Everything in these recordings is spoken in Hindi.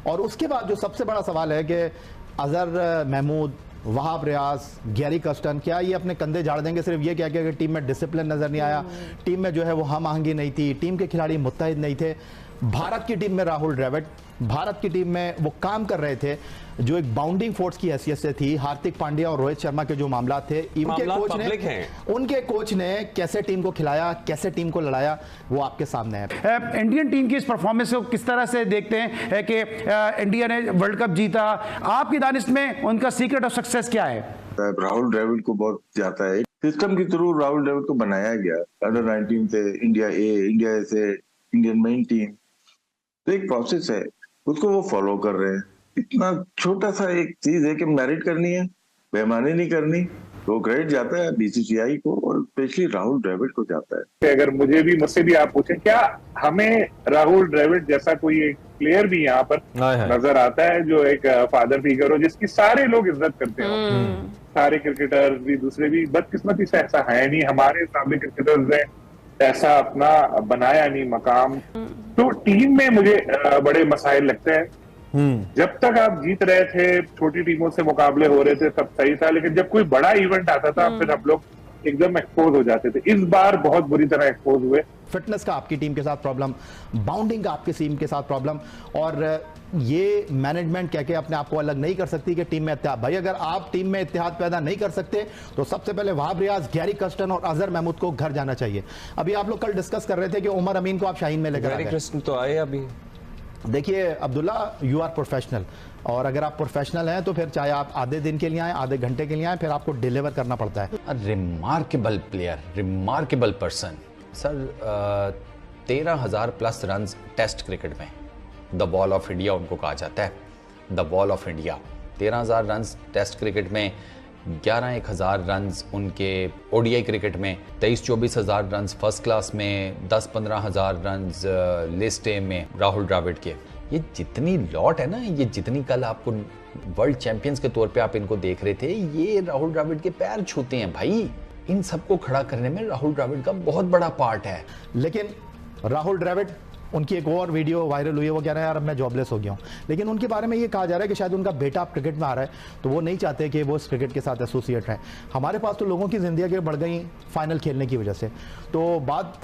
और उसके बाद जो सबसे बड़ा सवाल है कि अजहर महमूद, वहाब रियाज, गैरी कस्टन, क्या ये अपने कंधे झाड़ देंगे सिर्फ ये क्या कि टीम में डिसिप्लिन नजर नहीं आया, टीम में जो है वो हम आहंगी नहीं थी, टीम के खिलाड़ी मुत्तहिद नहीं थे। भारत की टीम में राहुल द्रविड़, भारत की टीम में वो काम कर रहे थे जो एक बाउंडिंग फोर्स की हैसियत से थी। हार्दिक पांड्या और रोहित शर्मा के जो मामला थे, उनके कोच ने कैसे टीम को खिलाया, कैसे टीम को लड़ाया, वो आपके सामने है। इंडियन टीम की इस परफॉर्मेंस को किस तरह से देखते हैं कि इंडिया ने वर्ल्ड कप जीता, आपकी दानिश में उनका सीक्रेट ऑफ सक्सेस क्या है? राहुल द्रविड़ को बहुत जाता है, सिस्टम के थ्रू राहुल द्रविड़ को बनाया गया। अंडर 19 से इंडिया से इंडियन मेन टीम, तो एक प्रोसेस है, उसको वो फॉलो कर रहे हैं। इतना छोटा सा एक चीज है कि मेरिट करनी है, बेईमानी नहीं करनी, तो क्रेडिट जाता है बीसीसीआई को और स्पेशली राहुल द्रविड़ को जाता है। अगर मुझसे भी आप पूछें, क्या हमें राहुल द्रविड़ जैसा कोई एक प्लेयर भी यहाँ पर नजर आता है जो एक फादर फिगर हो, जिसकी सारे लोग इज्जत करते हो? सारे क्रिकेटर भी, दूसरे भी, बदकिस्मती से ऐसा है नहीं। हमारे सामने क्रिकेटर्स ने ऐसा अपना बनाया नहीं मकाम। तो टीम में मुझे बड़े मसाइल लगते हैं। जब तक आप जीत रहे थे, छोटी टीमों से मुकाबले हो रहे थे, सब सही था, लेकिन जब कोई बड़ा इवेंट आता था फिर हम लोग एकदम एक्सपोज हो जाते थे। इस बार बहुत बुरी तरह एक्सपोज हुए। फिटनेस का आपकी टीम के साथ प्रॉब्लम, बाउंडिंग का आपकी टीम के साथ प्रॉब्लम, और ये मैनेजमेंट कह के अपने आप को अलग नहीं कर सकती कि टीम में इत्तेहाद। भाई अगर आप टीम में इत्तेहाद पैदा नहीं कर सकते तो सबसे पहले वहाब रियाज, गैरी कस्टन और अजहर महमूद को घर जाना चाहिए। अभी आप लोग कल डिस्कस कर रहे थे कि उमर अमीन को आप शाहीन में लेकर आ गए। तो आए अभी देखिए अब्दुल्ला, यू आर प्रोफेशनल, और अगर आप प्रोफेशनल हैं तो फिर चाहे आप आधे दिन के लिए आए, आधे घंटे के लिए आए, फिर आपको डिलीवर करना पड़ता है। Remarkable player, remarkable person sir. 13,000 plus run test cricket में, द बॉल ऑफ इंडिया उनको कहा जाता है, the wall of India. 13,000 run test cricket में, 11,000 रन उनके ओडीआई क्रिकेट में, 23-24 हज़ार रन फर्स्ट क्लास में, 10-15 हज़ार रन लिस्ट ए में राहुल द्रविड़ के। ये जितनी लॉट है ना, ये जितनी कल आपको वर्ल्ड चैंपियंस के तौर पे आप इनको देख रहे थे, ये राहुल द्रविड़ के पैर छूते हैं भाई। इन सबको खड़ा करने में राहुल द्रविड़ का बहुत बड़ा पार्ट है। लेकिन राहुल द्रविड़, उनकी एक और वीडियो वायरल हुई है, वो कह रहे हैं यार अब मैं जॉबलेस हो गया हूँ। लेकिन उनके बारे में ये कहा जा रहा है कि शायद उनका बेटा अब क्रिकेट में आ रहा है, तो वो नहीं चाहते कि वो इस क्रिकेट के साथ एसोसिएट रहें। हमारे पास तो लोगों की जिंदगी बढ़ गई फाइनल खेलने की वजह से, तो बात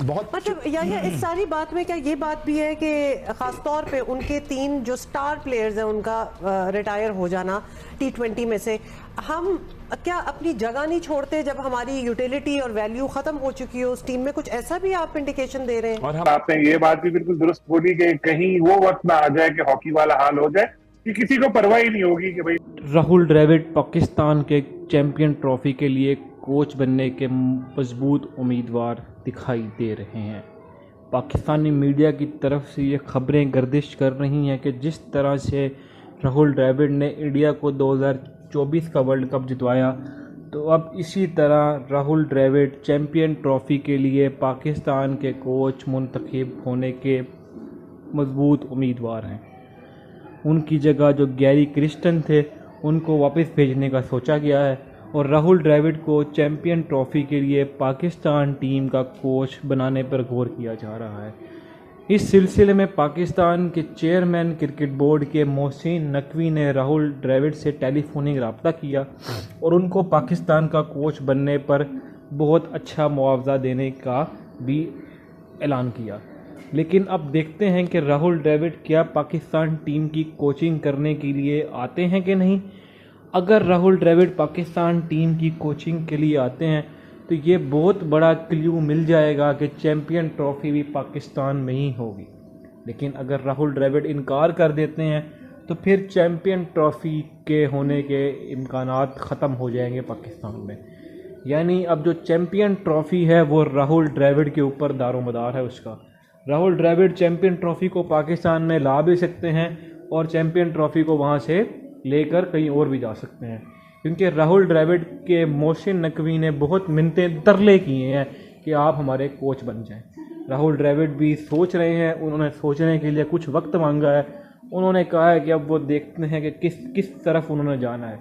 बहुत मतलब या इस सारी बात में क्या ये बात भी है कि खासतौर पे उनके 3 जो स्टार प्लेयर्स हैं उनका रिटायर हो जाना T20 में से, हम क्या अपनी जगह नहीं छोड़ते जब हमारी यूटिलिटी और वैल्यू खत्म हो चुकी हो उस टीम में? कुछ ऐसा भी आप इंडिकेशन दे रहे हैं? और आपने ये बात भी बिल्कुल दुरुस्त बोली कि कहीं वो वक्त ना आ जाए कि हॉकी वाला हाल हो जाए कि किसी को परवाह ही नहीं होगी कि भाई। राहुल द्रविड़ पाकिस्तान के चैंपियन ट्रॉफी के लिए कोच बनने के मजबूत उम्मीदवार दिखाई दे रहे हैं। पाकिस्तानी मीडिया की तरफ से ये खबरें गर्दिश कर रही हैं कि जिस तरह से राहुल द्रविड़ ने इंडिया को 2024 का वर्ल्ड कप जितवाया, तो अब इसी तरह राहुल द्रविड़ चैंपियन ट्रॉफी के लिए पाकिस्तान के कोच मुंतखब होने के मजबूत उम्मीदवार हैं। उनकी जगह जो गैरी क्रिस्टन थे उनको वापस भेजने का सोचा गया है और राहुल द्रविड़ को चैंपियन ट्रॉफी के लिए पाकिस्तान टीम का कोच बनाने पर गौर किया जा रहा है। इस सिलसिले में पाकिस्तान के चेयरमैन क्रिकेट बोर्ड के मोहसिन नकवी ने राहुल द्रविड़ से टेलीफोनिक रब्ता किया और उनको पाकिस्तान का कोच बनने पर बहुत अच्छा मुआवजा देने का भी ऐलान किया। लेकिन अब देखते हैं कि राहुल द्रविड़ क्या पाकिस्तान टीम की कोचिंग करने के लिए आते हैं कि नहीं। अगर राहुल द्रविड़ पाकिस्तान टीम की कोचिंग के लिए आते हैं तो ये बहुत बड़ा क्ल्यू मिल जाएगा कि चैंपियन ट्रॉफी भी पाकिस्तान में ही होगी। लेकिन अगर राहुल द्रविड़ इनकार कर देते हैं तो फिर चैंपियन ट्रॉफी के होने के इम्कानात ख़त्म हो जाएंगे पाकिस्तान में। यानी अब जो चैंपियन ट्रॉफी है वो राहुल द्रविड़ के ऊपर दारोमदार है उसका। राहुल द्रविड़ चैंपियन ट्रॉफी को पाकिस्तान में ला भी सकते हैं और चैंपियन ट्रॉफी को वहाँ से लेकर कहीं और भी जा सकते हैं, क्योंकि राहुल द्रविड़ के मोहसिन नकवी ने बहुत मिन्नतें तरले किए हैं कि आप हमारे कोच बन जाएं। राहुल द्रविड़ भी सोच रहे हैं, उन्होंने सोचने के लिए कुछ वक्त मांगा है। उन्होंने कहा है कि अब वो देखते हैं कि किस तरफ उन्होंने जाना है।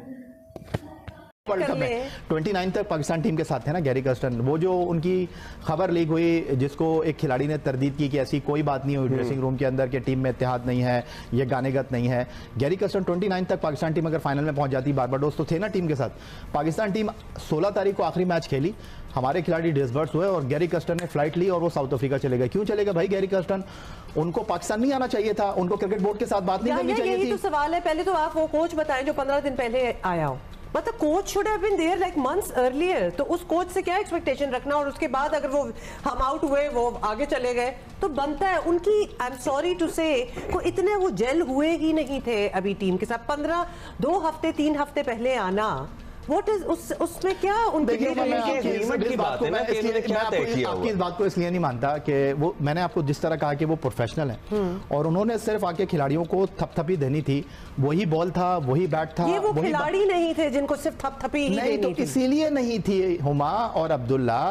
वर्ल्ड कप में 29 तक पाकिस्तान टीम के साथ थे ना गैरी कर्स्टन। वो जो उनकी खबर लीक हुई जिसको एक खिलाड़ी ने तरदीद की कि ऐसी कोई बात नहीं हुई ड्रेसिंग रूम के अंदर कि टीम में इत्तेहाद नहीं है, ये गानेगत नहीं है। गैरी कर्स्टन 29 तक पाकिस्तान टीम अगर फाइनल में पहुंच जाती, बारबाडोस तो थे ना टीम के साथ। पाकिस्तान टीम 16 तारीख को आखिरी मैच खेली, हमारे खिलाड़ी डिसबर्स हुए और गैरी कर्स्टन ने फ्लाइट ली और वो साउथ अफ्रीका चले गए। क्यों चले गए भाई गैरी कर्स्टन? उनको पाकिस्तान नहीं आना चाहिए था, उनको क्रिकेट बोर्ड के साथ बात नहीं करनी चाहिए थी। यही तो सवाल है। पहले तो आप वो कोच बताएं जो 15 दिन पहले आया हो। मतलब coach should have been there like months earlier. तो उस कोच से क्या एक्सपेक्टेशन रखना, और उसके बाद अगर वो हम आउट हुए, वो आगे चले गए, तो बनता है उनकी, आई एम सॉरी टू से, को इतने वो जेल हुए ही नहीं थे अभी टीम के साथ। 2 हफ्ते 3 हफ्ते पहले आना, व्हाट इज उसमें क्या उनकी आपकी इस बात को इसलिए नहीं मानता कि वो, मैंने आपको जिस तरह कहा कि वो प्रोफेशनल है और उन्होंने सिर्फ आके खिलाड़ियों को थपथपी देनी थी, वही बॉल था, वही बैट था। ये वो खिलाड़ी नहीं थे जिनको सिर्फ थपथपी ही नहीं, तो इसीलिए नहीं थी हुमा और अब्दुल्ला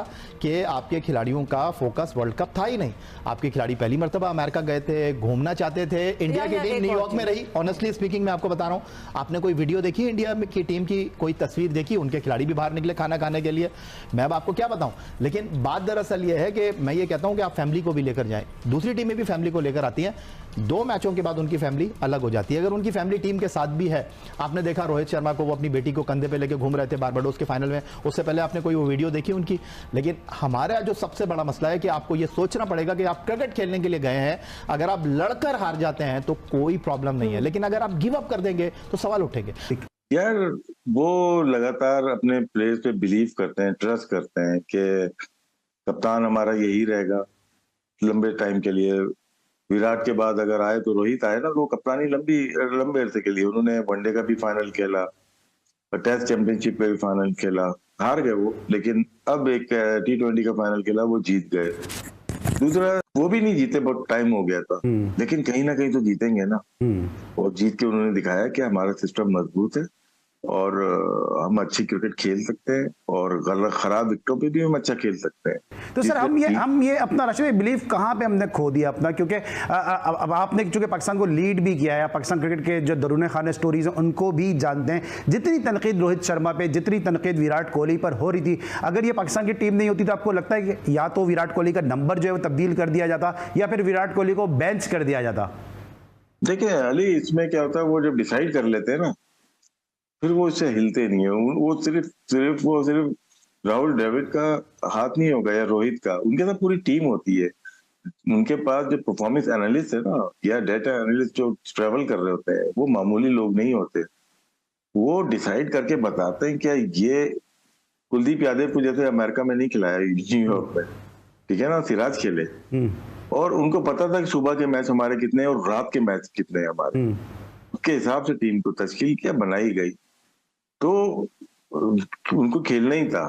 कि आपके खिलाड़ियों का फोकस वर्ल्ड कप था ही नहीं। आपके खिलाड़ी पहली मर्तबा अमेरिका गए थे, घूमना चाहते थे। इंडिया की टीम न्यूयॉर्क में रही। ऑनेस्टली स्पीकिंग मैं आपको बता रहा हूं, आपने कोई वीडियो देखी इंडिया की टीम की, कोई तस्वीर देखी? उनके खिलाड़ी भी बाहर निकले खाना खाने के लिए। मैं अब आपको क्या बताऊं, लेकिन बात दरअसल ये है कि मैं ये कहता हूं कि आप फैमिली को भी लेकर जाएं। दूसरी टीमें भी फैमिली को लेकर आती हैं, 2 मैचों के बाद उनकी फैमिली अलग हो जाती है। अगर उनकी फैमिली टीम के साथ भी है, आपने देखा रोहित शर्मा को, वो अपनी बेटी को कंधे पे लेके घूम रहे थे बारबाडोस के फाइनल में, उससे पहले आपने कोई वो वीडियो देखी उनकी? लेकिन हमारा जो सबसे बड़ा मसला है कि आपको ये सोचना पड़ेगा कि आप क्रिकेट खेलने के लिए गए हैं, अगर आप लड़कर हार जाते हैं तो कोई प्रॉब्लम नहीं है, लेकिन अगर आप गिव अप कर देंगे तो सवाल उठेंगे। यार वो लगातार अपने प्लेयर्स पे बिलीव करते हैं, ट्रस्ट करते हैं कि कप्तान हमारा यही रहेगा लंबे टाइम के लिए। विराट के बाद अगर आए तो रोहित आए ना, वो कप्तानी लंबे अरसे के लिए। उन्होंने वनडे का भी फाइनल खेला, टेस्ट चैंपियनशिप पे भी फाइनल खेला, हार गए वो, लेकिन अब एक T20 का फाइनल खेला, वो जीत गए। दूसरा वो भी नहीं जीते, बहुत टाइम हो गया था, लेकिन कहीं ना कहीं तो जीतेंगे ना। और जीत के उन्होंने दिखाया कि हमारा सिस्टम मजबूत है और हम अच्छी क्रिकेट खेल सकते हैं और खराब विकेटों पे भी हम अच्छा खेल सकते हैं। तो सर हम ये अपना राशिद बिलीव कहाँ पे हमने खो दिया अपना? क्योंकि अब आपने चूंकि पाकिस्तान को लीड भी किया है, पाकिस्तान क्रिकेट के जो दरूने खाने स्टोरीज हैं उनको भी जानते हैं। जितनी तनकीद रोहित शर्मा पे, जितनी तनकीद विराट कोहली पर हो रही थी, अगर ये पाकिस्तान की टीम नहीं होती तो आपको लगता है कि या तो विराट कोहली का नंबर जो है वो तब्दील कर दिया जाता या फिर विराट कोहली को बेंच कर दिया जाता? देखिए अली, इसमें क्या होता है, वो जब डिसाइड कर लेते हैं ना, फिर वो इससे हिलते नहीं है। वो सिर्फ राहुल द्रविड़ का हाथ नहीं होगा या रोहित का, उनके साथ पूरी टीम होती है। उनके पास जो परफॉर्मेंस एनालिस्ट है ना, या डेटा एनालिस्ट जो ट्रेवल कर रहे होते हैं, वो मामूली लोग नहीं होते। वो डिसाइड करके बताते हैं क्या ये कुलदीप यादव को जैसे अमेरिका में नहीं खिलाया, न्यूयॉर्क में, ठीक है ना, सिराज खेले और उनको पता था कि सुबह के मैच हमारे कितने हैं और रात के मैच कितने हैं हमारे, उसके हिसाब से टीम को तश्कील किया, बनाई गई, तो उनको खेलना ही था।